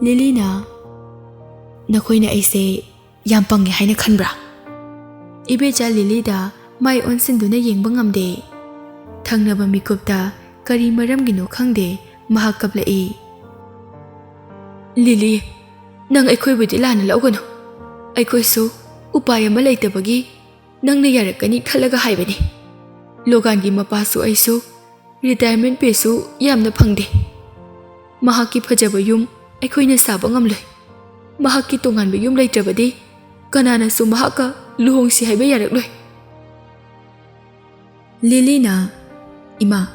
Lilina, nakoy na aise yam pangi haina khanbra. Ibecha Lilida mai onsin duna yengba ngamde. Thangnaba mikupta kari maramgino khangde mahak kaplai. Lili, nang aikhoy budi lana laugano. Aikhoy su upaya ma leitabagi nang na yarakani khalaga haibani. Logan gi mapasu aisu retirement pesu yamna phangde. Mahaki phajaba yum aikhoy na saba ngamloi. Mahaki tongan ba yum leitrabadi kanana su mahaka luhongsi haiba yarakloi. Lilina, ima,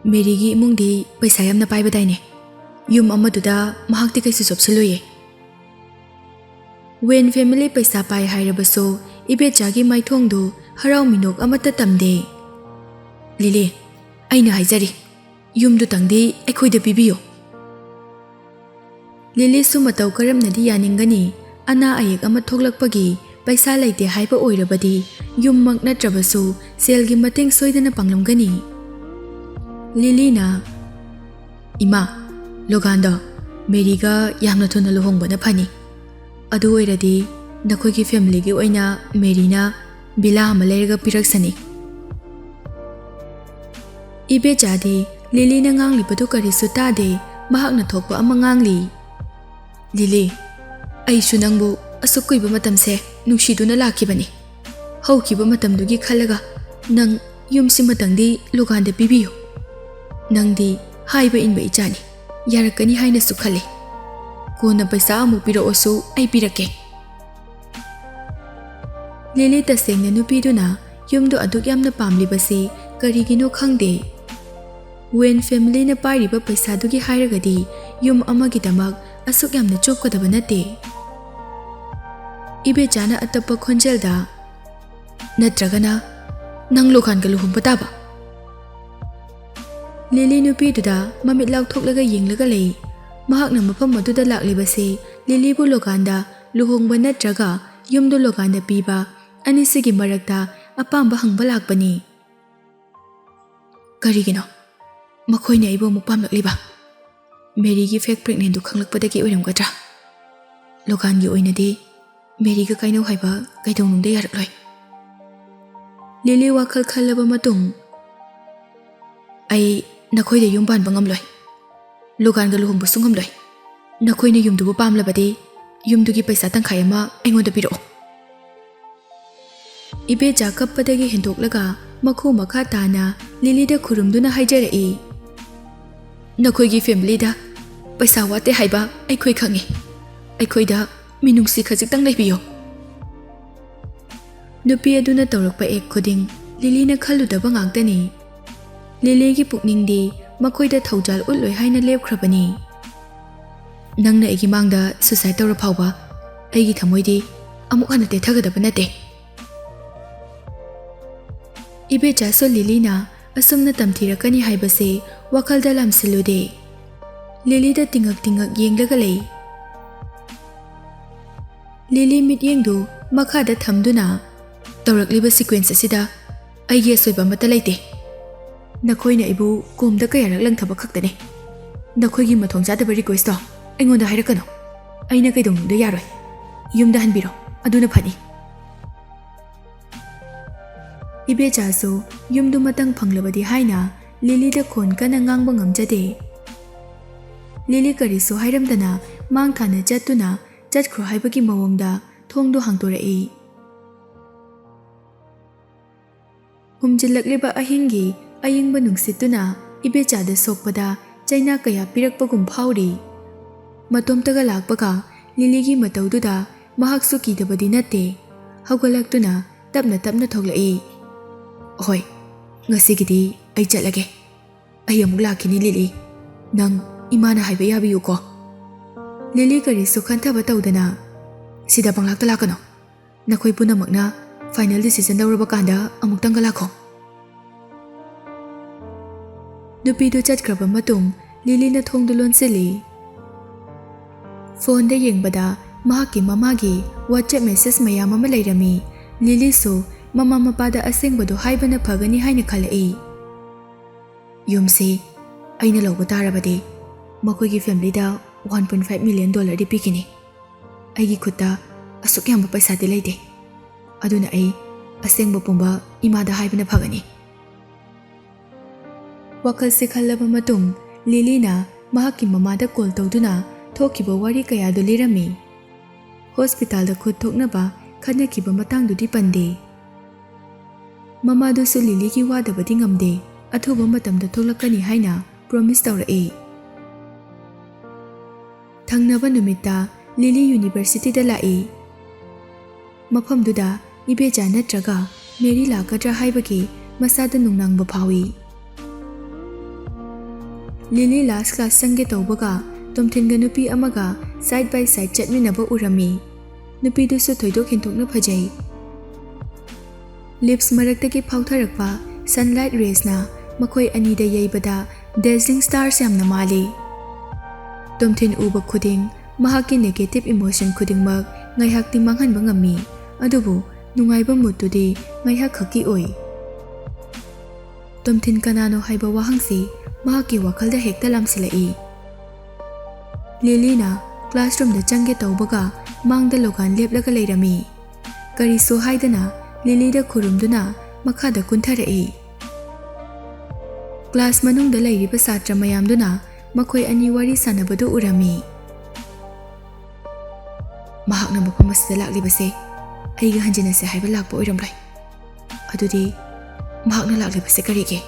Mary gi imungdi paisa yamna paibadaine. Yum amaduda mahakti kaisu sopsaloye. When family paisa pai hairabaso ibecha gi maithongdo harau minok amata tamde. Lili, aina haijari. Yum du tangdi aikhoy da pibiyo. Lili su matau karamnadi yaningani ana ayek ama thoklakpagi paisa laite haiba oirabadi yum mak natrabasu selgi mateng soidana panglamgani. Lilina, ima, Loganda, Mary ga yamna thuna luhongbana phani. Adu oiradi nakoy gi family gi oina Mary na bila ama leirga piraksani. Ibe jadi Lilina ngangli padu karisu tade mahakna thokpa ama ngangli. Lili, aishu nangbu asuk kuiba matamse nungsiduna lakibani. Haukiba matamdugi khalaga nang yumsi matangdi Loganda pibiyo. Nangdi haiba inba ichani yarakani haina sukhale. Kona paisa amu pira osu ai pirake. Lili tasengna nupiduna yumdu aduk yamna pamlibasi karigino khangde. When family na pairiba paisa dugi hairagadi yum amagidamak asuk yamna chopkadaba nate. Ibe jana atapa khonjelda natragana nang Logan ka luhum pataba. Lili nupiduda mamit laukthok yenglaga lei. Mahakna mafam maduda laklibase Lili bu Loganda luhongba natraga yumdu Loganda piba anisigi marakta apamba hangba lakbani. Karigino makhoyna ibo mupam lakliba. Mary gi fake pregnant du khanglakpadagi oiramgadra. Logan gi oinadi Mary ga kaino haiba kaidonungde yarakloi. Lili wakhal khallaba matung ai nakhoyda yum banba ngamloi. Logan ga luhongbu sungamloi. Nakhoyna yumdubu pamlabadi yumdugi paisa tangkhai ama aingonda piro. Ibe jakappadagi hendoklaga makhu makha tana Lilida khurumduna haijarai. Nakhoygi family da paisa wate haiba aikhoy khangi. Aikhoyda minungsi khajitang leibiyo. Nupi aduna tawrakpa ek khuding Lilina khalludaba ngangtani. Lili gi pukningdi makhoyda thaujal utloi haina lepkhrabani. Nangna egi mangda suicide tawra phawba aigi thamoidi amuk hana tethagadaba nate. Ibe jaso Lilina asumna tamthirakani haibase wakhalda lamsilude. Lilida tingak yenglaga lei. Lili mit yengdu makhada thamduna tawrakliba sequence asida aigi asoiba mata leite. Nakhoyna ibu komda kayarak langthaba khaktane. Nakhoygi mathong jadaba request to aingonda hairakano. Aina kaidongda yaroi. Yumda hanbiro aduna phani. Ibe jaso yumdu matang phanglabadi haina Lilida khon kana ngangba ngamjade. Lili kariso hairamdana mangthana jattuna jatkhro haibagi mawongda thongdo hangtorai. Humjillakleba ahingi ayingba nungsituna ibe jada sokpada chaina kaya pirakpagum phawri. Matomtaga lakpaga Liligi mataududa mahaksu kidabadi nate. Hawgalaktuna tapna thoglai. Hoi, ngasigidi ay chatlage. Ay amuk lakini Lili. Nang imana haiba yabiyo ko. Lili kariso khanthaba tawdana sida panglakta lakano. Nakhoy punamakna final decision lawraba kanda amuk tangga lakho. Nupido chatkraba matung Lili na thongdo lonsili. Phone da yengbada mahaki mamagi WhatsApp message mayam ama leirami. Lili so mama mapada asengbado haibana phagani haina khalai. Yumsi aina lawba tarabadi makhoygi family da $1.5 million di pikini. Aigi khutta asuk yamba paisa di leide. Aduna ai asengba pumba imada haibana phagani. Wakal se khallaba matung Lily na mahakki mamada call tawduna thokiba wari kaya do lirami. Hospital da khut thoknaba khanakiba matangdudi pande. Mamadu su Lily ki wadabadi ngamde athuba matamda tholakani haina promise tawrae. Thangnaba numita Lily University da lai. Mafamduda ibeja natraga Mary lakadra haibaki masada nungnangba phawi. Lily last class sangge tawbaga tomthinga nupi amaga side by side chatminaba urami. Nupi du su thoidok hinthokna phajai. Lips maraktagi phawtharakpa sunlight rays na makhoi anida yaibada dazzling stars yamna mali. Tomthin uba khuding mahaki negative emotion khudingmak ngaihakti manghanba ngami. Adubu nungaiba mutudi ngaihak khaki oi. Tomthin kanano haiba wahangsi mahaki wakhalda hekta lamsilai. Lily na classroom da changge tawbaga mangda logan leplaga leirami. Kari so haidana Lily da khurumduna makhada kuntharai. Class manungda leiriba satra mayamduna makhoi ani wari sanabadu urami. Mahakna mafam asida laklibase aiga hanjinase haiba lakpa oiramlai. Adudi mahakna laklibase karige.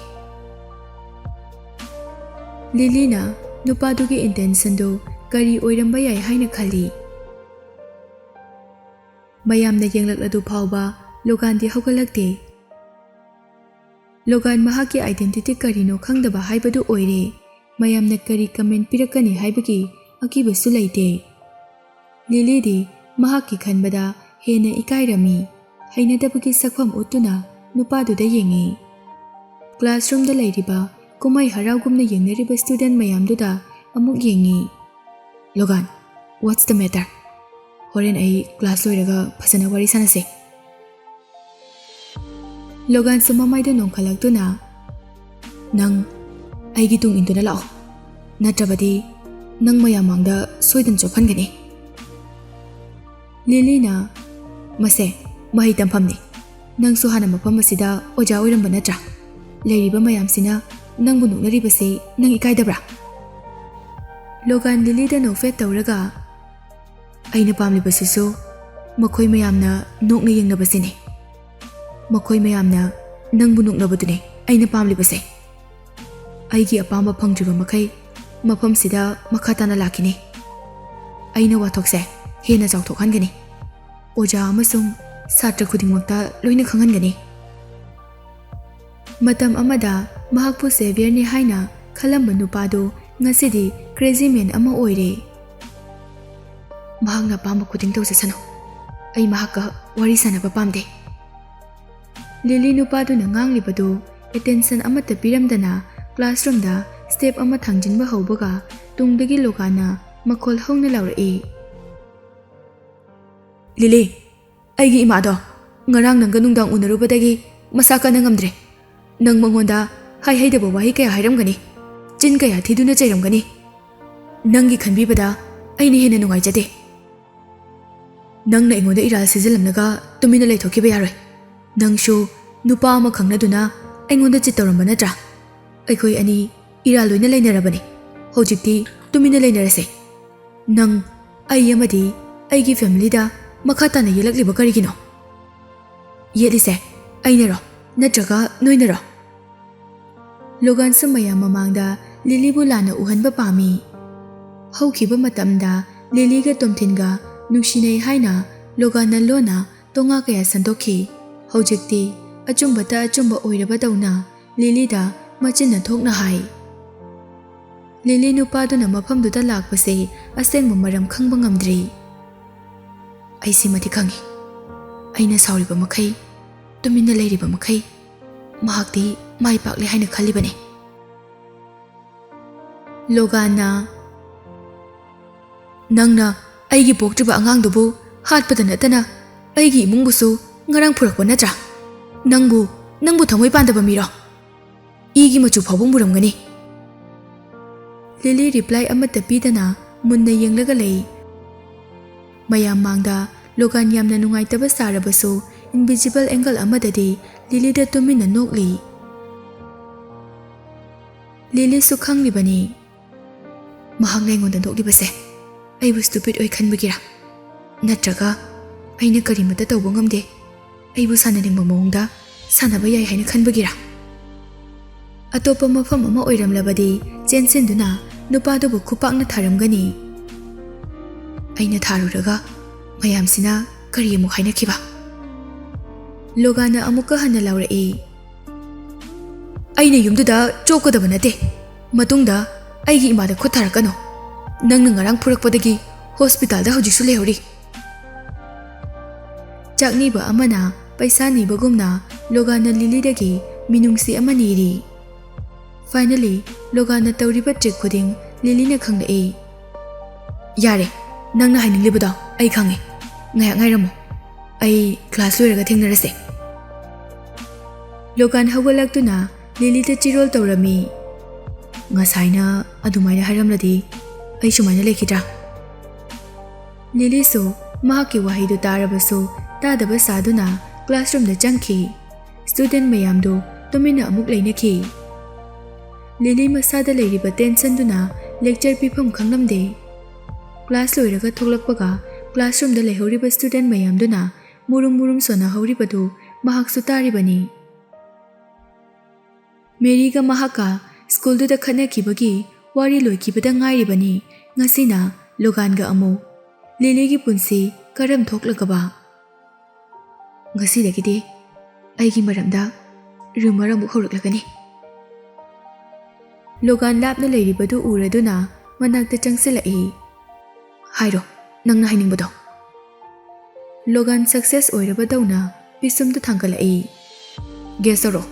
Lily na nupadugi intention do kari oiramba yai haina khali. Mayamna yenglakadu phawba Logan di haugalakte. Logan mahaki identity karino khangdaba haibadu oire. Mayamna kari comment pirakani haibagi akiba su leite. Lily di mahaki khanbada hena ikairami. Hainadabagi sakpham utuna nupaduda yengi. Classroom da leiriba kumai haraugumna yengnariba student mayamduda amuk yengi. Logan, what's the matter? Horen ai class loiraga phasana wari sanase. Logan sumamaida nongkhalaktuna nang aigi tung induna lao. Natrabadi nang mayamangda soidan chophangani. Lily na mase mahi tamphamni. Nang su hana mafam asida oja oiramba natra. Leiriba mayamsina nangbu nuknaribase nang ikaidabra. Logan Lily da nofet tawraga aina pamlibasisu makhoi mayamna nokna yengnabasini. Makhoi mayamna nangbu nuknabadune aina pamlibase. Aigi apamba phangdriba makhai mafamsida makhatana lakini. Aina wathokse hena chawthokhanggani. Oja amasung satra khudingmakta loina khanghangani. Matam amada mahakpu savior ni haina khalamba nupadu ngasidi crazy man ama oire. Mahakna pamba khuding tawsasano. Ai mahakka wari sanaba pamde. Lily nupadu na nganglibadu attention amata piramdana classroom da step ama thangjinba haubaga tungdagi Logana makhol hongna lawrai. Lily, aigi imado ngarang nangga nungdang unarubadagi masaka nangamdre. Nang mangonda haidaba wahi kaya hairamgani. Chin kaya thiduna chairamgani. Nangi khanbibada aina hena nungaijade. Nangna ingoda iral sijilamnaga tumina leithokiba yaroi. Nangshu nupa ama khangnaduna aingonda chitawramba natra. Aikoi ani iral loina leinarabani. Hojikti tumina leinarase. Nang ai amadi aigi family da makhatana yelakliba karigino. Yelise ainaro natraga noinaro. Logan sumaya mamangda Lily bu lana uhanba pami. Haukiba matamda Lily ga tomthinga nungsinai haina Logan na lona tonga kaya sandokhi. Hojikti achumbata achumba oiraba dauna Lily da machinna thokna hai. Lily nupaduna mafamduda lakpase asengba maram khangba ngamdri. Aisi mati khangi. Aina sauriba makhai tumina leiriba makhai mahakti mai pakle haina khalibane. Logana nangna aigi poktriba angangdubu hatpada natana aigi imungbusu ngarang phurakwa natra. Nangbu thamoi pandaba miro. Igi machu phawbung buramgani. Lily reply amata pidana munna yenglaga lei. Mayam mangda Logan yamna nungaitaba sarabasu invisible angle amadadi Lily da tumina nokli. Lily su khanglibani. Mahang na ingonda noklibase. Aibu stupid oi khanbagira. Natraga aina karimata tawba ngamde. Aibu sananingba mawongda sanaba yai haina khanbagira. Atopa mafam ama oiramlabadi chensinduna nupadubu khupakna tharamgani. Aina tharuraga mayamsina kari amuk hainakhiba. Logana amuka hana laurai. Aina yumduda chokadaba nate. Matungda aigi imada khut tharakano. Nangna ngarang phurakpadagi hospital da hojiksu lehori. Chakniba amana paisa nibagumna Logana Lily dagi minungsi amaniri. Finally, Logana tawriba trick khuding Lily na khanglai. Yare, nangna haininglibada ai khange. Ngayak ngairamo. Ai class loiraga thengnarase. Logan hawalaktuna Lily ta chirol tawrami. Ngasaina adumaina haramladi ai sumaina lekhidra. Lily su mahaki wahidu tarabasu tadaba saduna classroom da changki. Student mayamdo tumina amuk lainaki. Lily masada leiriba tension duna lecture pifam khanglamde. Class loiraga thoklakpaga classroom da lehoriba student mayamduna murum sona horibadu mahaksu taribani. Mary ga mahaka school da khanakibagi wari loikibada ngairibani. Ngasina Logan ga amu Lily gi punsi karam thoklagaba. Ngasi dagide aigi maramda rumor amuk horaklagani. Logan lapna leiribadu uraduna manakta changsilai. Hairo, nangna hainingbado. Logan success oirabadawna pisumda thangkalai. Guess aro.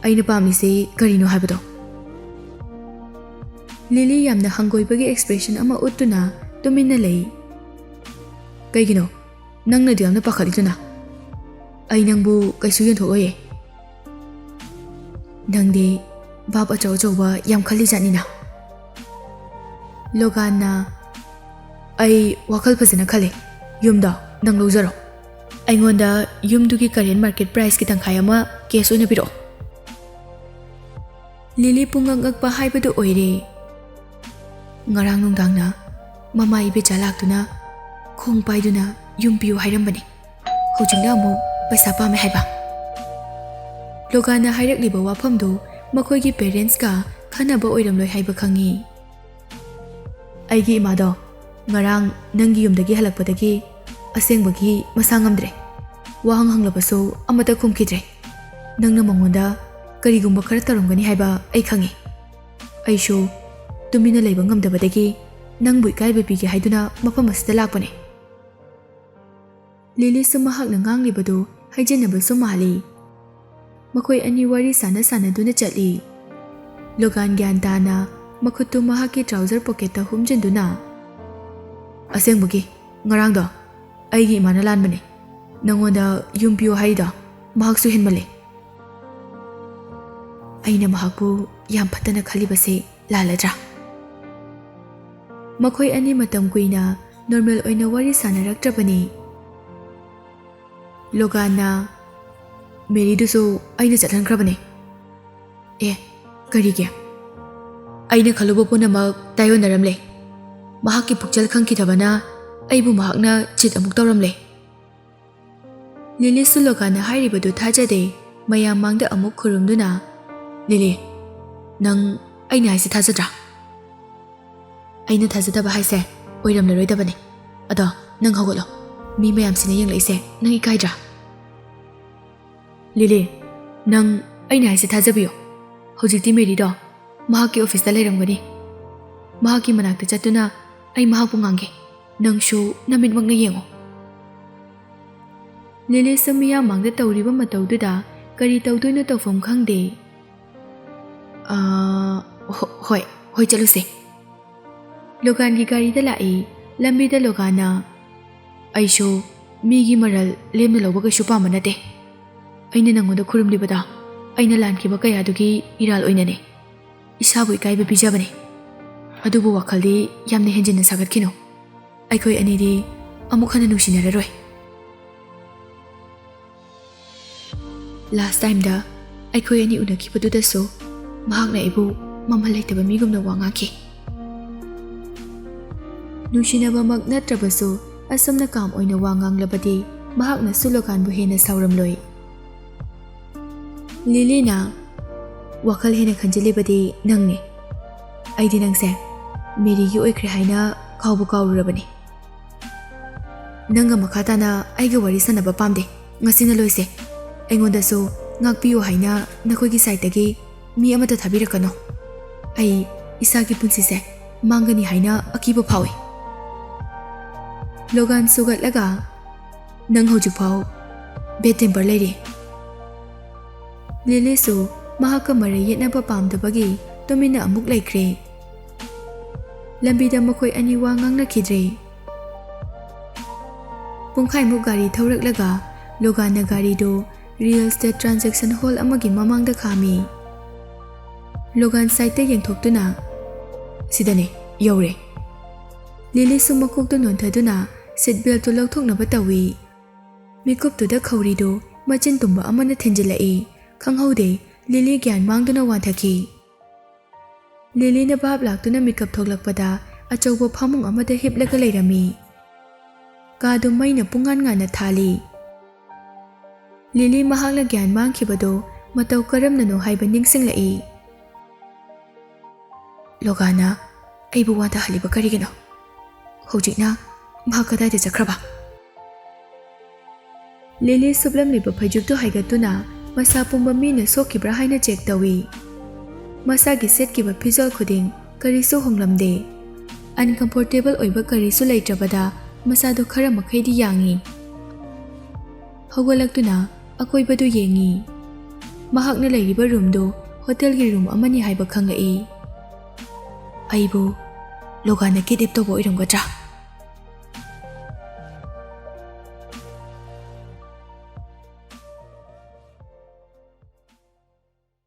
Aina pamisi karino haibado. Lily yamna hangoibagi expression ama uttuna tumina lei. Kaigino, nangna diyamna pakhaliduna. Ai nangbu kaisu yontholoye. Nangdi bab achaw-achawba yam khali janina. Loganna ai wakal phajana khale. Yumda nang lozaro. Aingonda yumdugi current market price ki tangkhai ama case oina piro. Lily pungangakpa haibadu oire. Ngarang nungdangna mama ibecha laktuna khong paiduna yumpiu hairambani. Hojingna amu paisa pame haiba. Logana hairakliba wafamdu makoigi parents ka khanaba oiramloi haiba khangi. Aigi imado ngarang nangi yumdagi halakpadagi asengbagi masangamdre. Wahang hanglabasu amata khumkidre. Nangna mangonda karigumba khara tarumgani haiba ai khangi. Aishu tumina leiba ngamdabadagi nangbu ikaiba pige haiduna mafam asida lakpane. Lily su mahakna nganglibadu haijenabasu mahali. Makoi ani wari sana duna chatli. Logan gyan tana makhutu mahaki trouser pocket ta humjenduna. Asengbagi ngarangda aigi imana lanbane. Nangonda yumpiu haida mahaksu henmale. Aina mahakbu yam phatana khalibase laladra. Makoi ani matam kuina normal oina wari sanarakrabani. Logana Mary dusu aina chatlankrabani. Karige aina khaluba punamak tayonaramle. Mahaki pukchal khangkidabana aibu mahakna chit amuk tawramle. Lily su Logana hairibadu thajade mayam mangda amuk khurumduna. Lily, nang aina haise thajadra. Aina thajadaba haise oiramlaroidabani. Ado nang hogolo. Mi mayam sina yenglaise nang ikaidra. Lily, nang aina haise thajabiyo. Hojikti Mary do mahaki office da leiramgani. Mahaki manakta chatuna ai mahakpu ngange. Nangshu namitmakna yengo. Lily samiya mangda tawriba matawduda kari tawdoina tawfam khangde. Hoi chaluse. Logan gi gari da lai lambi da Logana aisho migi maral lemna loba ka shupa manate. Aina nangoda khurumlibada aina lankiba kaya dugi iral oinane. Isabu ikaiba bijabane. ꯑꯗꯨꯕꯨ ꯋꯥꯈꯜꯗꯤ ꯌꯥꯝꯅ ꯍꯦꯟꯖꯤꯟꯅ ꯁꯥꯒꯠꯈꯤꯅꯨ ꯑꯩꯈꯣꯏ ꯑꯅꯤꯗꯤ ꯑꯃꯨꯛ ꯍꯟꯅ ꯅꯨꯡꯁꯤꯅꯔꯔꯣꯏ ꯂꯥꯁ ꯇꯥꯏꯝꯗ ꯑꯩꯈꯣꯏ ꯑꯅꯤ ꯎꯅꯈꯤꯕꯗꯨꯗꯁꯨ ꯃꯍꯥꯛꯅ ꯑꯩꯕꯨ ꯃꯃꯜ ꯂꯩꯇꯕ ꯃꯤꯒꯨꯝꯅ ꯋꯥ ꯉꯥꯡꯈꯤ ꯅꯨꯡꯁꯤꯅꯕꯃꯛ ꯅꯠꯇ꯭ꯔꯕꯁꯨ ꯑꯁꯨꯝꯅ ꯀꯥꯝ ꯑꯣꯏꯅ ꯋꯥ ꯉꯥꯡꯂꯕꯗꯤ ꯃꯍꯥꯛꯅꯁꯨ ꯂꯣꯒꯥꯟꯕꯨ ꯍꯦꯟꯅ ꯁꯥꯎꯔꯝꯂꯣꯏ ꯂꯤꯂꯤꯅ ꯋꯥꯈꯜ ꯍꯦꯟꯅ ꯈꯟꯖꯤꯜꯂꯤꯕꯗꯤ ꯅꯪꯅꯤ ꯑꯩꯗꯤ ꯅꯪꯁꯦ ꯃꯦꯔꯤꯒꯤ ꯑꯣꯏꯈ꯭ꯔꯦ ꯍꯥꯏꯅ ꯀꯥꯎꯕꯨ ꯀꯥꯎꯔꯨꯔꯕꯅꯤ ꯅꯪꯒ ꯃꯈꯥ ꯇꯥꯅ ꯑꯩꯒ ꯋꯥꯔꯤ ꯁꯥꯟꯅꯕ ꯄꯥꯝꯗꯦ ꯉꯁꯤꯅ ꯂꯣꯏꯁꯦ ꯑꯩꯉꯣꯟꯗꯁꯨ ꯉꯥꯛꯄꯤꯌꯨ ꯍꯥꯏꯅ ꯅꯈꯣꯏꯒꯤ ꯁꯥꯏꯠꯇꯒꯤ ꯃꯤ ꯑꯃꯠꯇ ꯊꯥꯕꯤꯔꯛꯀꯅꯣ ꯑꯩ ꯏꯁꯥꯒꯤ ꯄꯨꯟꯁꯤꯁꯦ ꯃꯥꯡꯒꯅꯤ ꯍꯥꯏꯅ ꯑꯀꯤꯕ ꯐꯥꯎꯏ ꯂꯣꯒꯥꯟ ꯁꯨꯒꯠꯂꯒ ꯅꯪ ꯍꯧꯖꯤꯛꯐꯥꯎ ꯕꯦꯗ ꯇꯦꯝꯄꯔ ꯂꯩꯔꯤ ꯂꯤꯂꯤꯁꯨ ꯃꯍꯥꯛꯀ ꯃꯔꯩ ꯌꯦꯠꯅꯕ ꯄꯥꯝꯗꯕꯒꯤ ꯇꯨꯃꯤꯟꯅ ꯑꯃꯨꯛ ꯂꯩꯈ꯭ꯔꯦ ꯂꯝꯕꯤꯗ ꯃꯈꯣꯏ ꯑꯅꯤ ꯋꯥ ꯉꯥꯡꯅꯈꯤꯗ꯭ꯔꯦ ꯄꯨꯡꯈꯥꯏꯃꯨꯛ ꯒꯥꯔꯤ ꯊꯧꯔꯛꯂꯒ ꯂꯣꯒꯥꯟꯅ ꯒꯥꯔꯤꯗꯨ ꯔꯤꯌꯦꯜ ꯁ꯭ꯇꯦꯠ ꯇ꯭ꯔꯥꯟꯖꯦꯛꯁꯟ ꯍꯣꯜ ꯑꯃꯒꯤ ꯃꯃꯥꯡꯗ ꯈꯥꯝꯃꯤ ꯂꯣꯒꯥꯟ ꯁꯥꯏꯠꯇ ꯌꯦꯡꯊꯣꯛꯇꯨꯅ ꯁꯤꯗꯅꯦ ꯌꯧꯔꯦ ꯂꯤꯂꯤꯁꯨ ꯃꯀꯣꯛꯇ ꯅꯣꯟꯊꯗꯨꯅ ꯁꯤꯠ ꯕꯦꯜꯠꯇꯨ ꯂꯧꯊꯣꯛꯅꯕ ꯇꯧꯏ ꯃꯤꯀꯨꯞꯇꯨꯗ ꯈꯧꯔꯤꯗꯨ ꯃꯆꯤꯟ ꯇꯨꯝꯕ ꯑꯃꯅ ꯊꯤꯟꯖꯤꯜꯂꯛꯏ ꯈꯪꯍꯧꯗꯦ ꯂꯤꯂꯤ ꯒ꯭ꯌꯥꯟ ꯃꯥꯡꯗꯨꯅ ꯋꯥꯟꯊꯈꯤ ꯂꯤꯂꯤꯅ ꯚꯥꯞ ꯂꯥꯛꯇꯨꯅ ꯃꯤꯀꯞ ꯊꯣꯛꯂꯛꯄꯗ ꯑꯆꯧꯕ ꯐꯃꯨꯡ ꯑꯃꯗ ꯍꯤꯞꯂꯒ ꯂꯩꯔꯝꯃꯤ ꯀꯥꯗꯨ ꯃꯩꯅ ꯄꯨꯡꯉꯥꯟ ꯉꯥꯟꯅ ꯊꯥꯜꯂꯤ ꯂꯤꯂꯤ ꯃꯍꯥꯛꯅ ꯒ꯭ꯌꯥꯟ ꯃꯥꯡꯈꯤꯕꯗꯨ ꯃꯇꯧ ꯀꯔꯝꯅꯅꯣ ꯍꯥꯏꯕ ꯅꯤꯡꯁꯤꯡꯂꯛꯏ ꯂꯣꯒꯥꯟꯅ ꯑꯩꯕꯨ ꯋꯥꯟꯊꯍꯜꯂꯤꯕ ꯀꯔꯤꯒꯤꯅꯣ ꯍꯧꯖꯤꯛꯅ ꯃꯍꯥꯛ ꯀꯗꯥꯏꯗ ꯆꯠꯈ꯭ꯔꯕ ꯂꯤꯂꯤ ꯁꯨꯞꯂꯝꯂꯤꯕ ꯐꯩꯖꯨꯞꯇꯨ ꯍꯥꯏꯒꯠꯇꯨꯅ ꯃꯁꯥ ꯄꯨꯝꯕ ꯃꯤꯅ ꯁꯣꯛꯈꯤꯕ꯭ꯔꯥ ꯍꯥꯏꯅ ꯆꯦꯛ ꯇꯧꯏ ꯃꯁꯥꯒꯤ ꯁꯦꯠꯈꯤꯕ ꯐꯤꯖꯣꯜ ꯈꯨꯗꯤꯡ ꯀꯔꯤꯁꯨ ꯍꯣꯡꯂꯝꯗꯦ ꯑꯟꯀꯝꯐꯣꯔꯇꯦꯕꯜ ꯑꯣꯏꯕ ꯀꯔꯤꯁꯨ ꯂꯩꯇ꯭ꯔꯕꯗ ꯃꯁꯥꯗꯨ ꯈꯔ ꯃꯈꯩꯗꯤ ꯌꯥꯡꯏ ꯍꯧꯒꯠꯂꯛꯇꯨꯅ ꯑꯀꯣꯏꯕꯗꯨ ꯌꯦꯡꯏ ꯃꯍꯥꯛꯅ ꯂꯩꯔꯤꯕ ꯔꯨꯝꯗꯨ ꯍꯣꯇꯦꯜꯒꯤ ꯔꯨꯝ ꯑꯃꯅꯤ ꯍꯥꯏꯕ ꯈꯪꯂꯛꯏ ꯑꯩꯕꯨ ꯂꯣꯒꯥꯟꯅ ꯀꯤꯗꯅꯦꯞ ꯇꯧꯕ ꯑꯣꯏꯔꯝꯒꯗ꯭ꯔꯥ